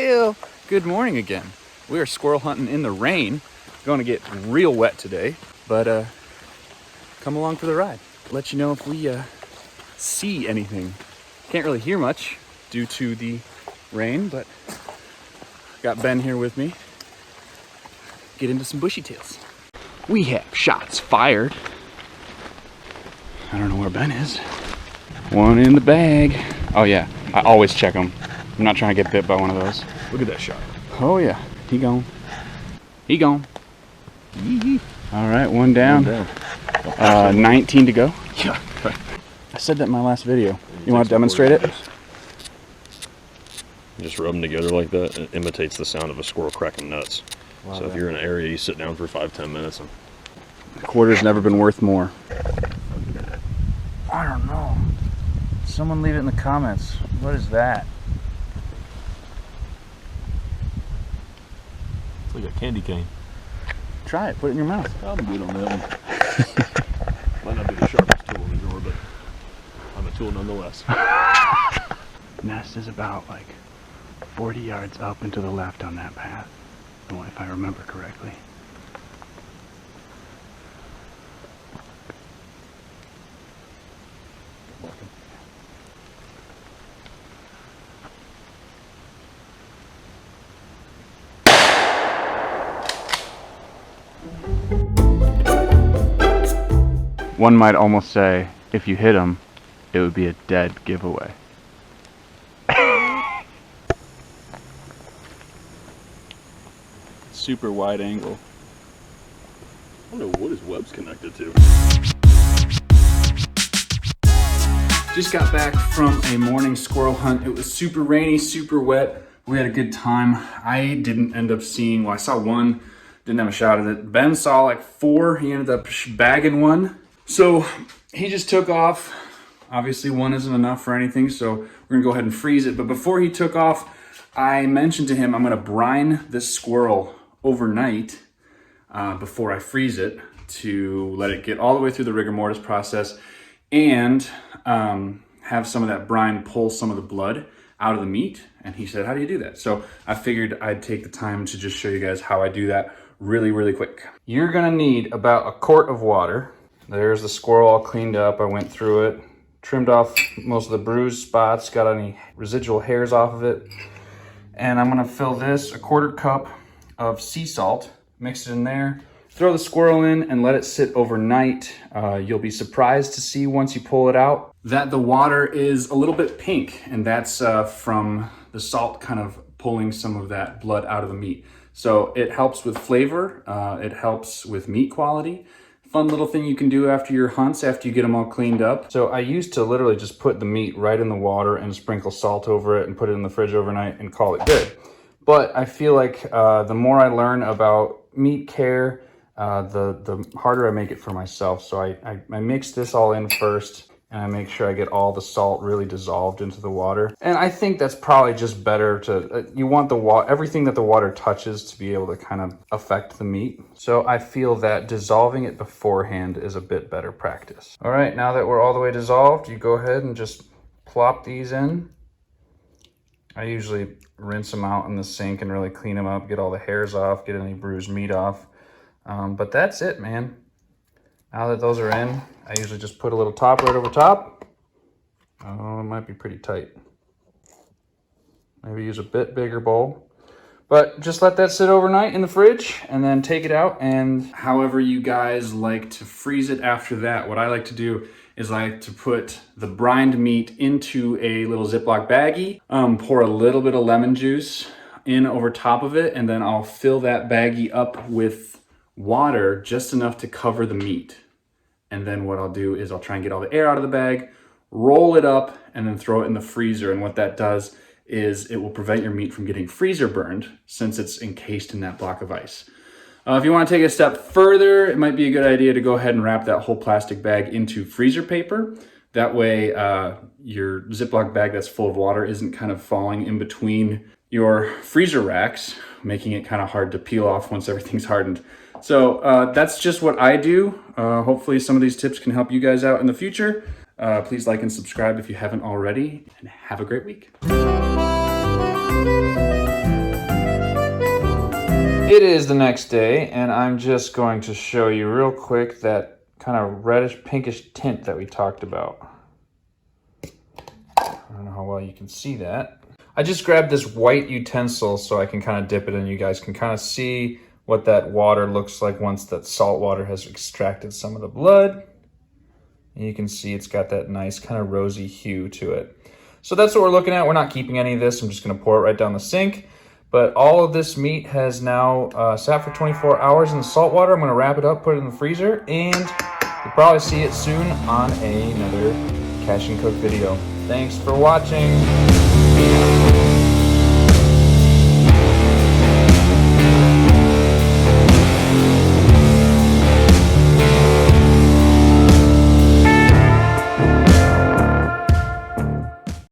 Well, good morning again. We are squirrel hunting in the rain. Going to get real wet today, but come along for the ride. Let you know if we see anything. Can't really hear much due to the rain, but got Ben here with me. Get into some bushy tails. We have shots fired. I don't know where Ben is. One in the bag. Oh yeah, I always check them. I'm not trying to get bit by one of those. Look at that shot. Oh yeah, he gone. He gone. All right, one down. 19 to go. Yeah. I said that in my last video. You want to demonstrate it? Just rub them together like that. It imitates the sound of a squirrel cracking nuts. Wow, so if you're in an area, you sit down for 5-10 minutes. And a quarter's never been worth more. I don't know. Someone leave it in the comments. What is that? It's like a candy cane. Try it. Put it in your mouth. I'm good on that one. Might not be the sharpest tool in the drawer, but I'm a tool nonetheless. Nest is about like 40 yards up and to the left on that path, if I remember correctly. One might almost say, if you hit him, it would be a dead giveaway. Super wide angle. I don't know what his web's connected to. Just got back from a morning squirrel hunt. It was super rainy, super wet. We had a good time. I didn't end up seeing, well, I saw one, didn't have a shot at it. Ben saw like 4, he ended up bagging one. So he just took off. Obviously one isn't enough for anything, so we're gonna go ahead and freeze it. But before he took off, I mentioned to him I'm gonna brine this squirrel overnight before I freeze it to let it get all the way through the rigor mortis process and have some of that brine pull some of the blood out of the meat. And he said, how do you do that? So I figured I'd take the time to just show you guys how I do that really, really quick. You're gonna need about a quart of water. There's the squirrel all cleaned up. I went through it, trimmed off most of the bruised spots, got any residual hairs off of it. And I'm gonna fill this, a 1/4 cup of sea salt, mix it in there, throw the squirrel in and let it sit overnight. You'll be surprised to see once you pull it out that the water is a little bit pink, and that's from the salt kind of pulling some of that blood out of the meat. So it helps with flavor, it helps with meat quality. Fun little thing you can do after your hunts, after you get them all cleaned up. So I used to literally just put the meat right in the water and sprinkle salt over it and put it in the fridge overnight and call it good. But I feel like the more I learn about meat care, the harder I make it for myself. So I mix this all in first, and I make sure I get all the salt really dissolved into the water. And I think that's probably just better to, you want the everything that the water touches to be able to kind of affect the meat. So I feel that dissolving it beforehand is a bit better practice. All right, now that we're all the way dissolved, you go ahead and just plop these in. I usually rinse them out in the sink and really clean them up, get all the hairs off, get any bruised meat off. But that's it, man. Now that those are in, I usually just put a little top right over top. Oh, it might be pretty tight. Maybe use a bit bigger bowl. But just let that sit overnight in the fridge and then take it out. And however you guys like to freeze it after that, what I like to do is I like to put the brined meat into a little Ziploc baggie, pour a little bit of lemon juice in over top of it, and then I'll fill that baggie up with water just enough to cover the meat. And then what I'll do is I'll try and get all the air out of the bag, roll it up, and then throw it in the freezer. And what that does is it will prevent your meat from getting freezer burned since it's encased in that block of ice. If you want to take it a step further, it might be a good idea to go ahead and wrap that whole plastic bag into freezer paper. That way your Ziploc bag that's full of water isn't kind of falling in between your freezer racks, making it kind of hard to peel off once everything's hardened. So that's just what I do. Hopefully some of these tips can help you guys out in the future. Please like and subscribe if you haven't already, and have a great week. It is the next day, and I'm just going to show you real quick that kind of reddish pinkish tint that we talked about. I don't know how well you can see that. I just grabbed this white utensil so I can kind of dip it in. You guys can kind of see what that water looks like once that salt water has extracted some of the blood. And you can see it's got that nice kind of rosy hue to it. So that's what we're looking at. We're not keeping any of this. I'm just going to pour it right down the sink. But all of this meat has now sat for 24 hours in the salt water. I'm going to wrap it up, put it in the freezer, and you'll probably see it soon on another Cash and Cook video. Thanks for watching.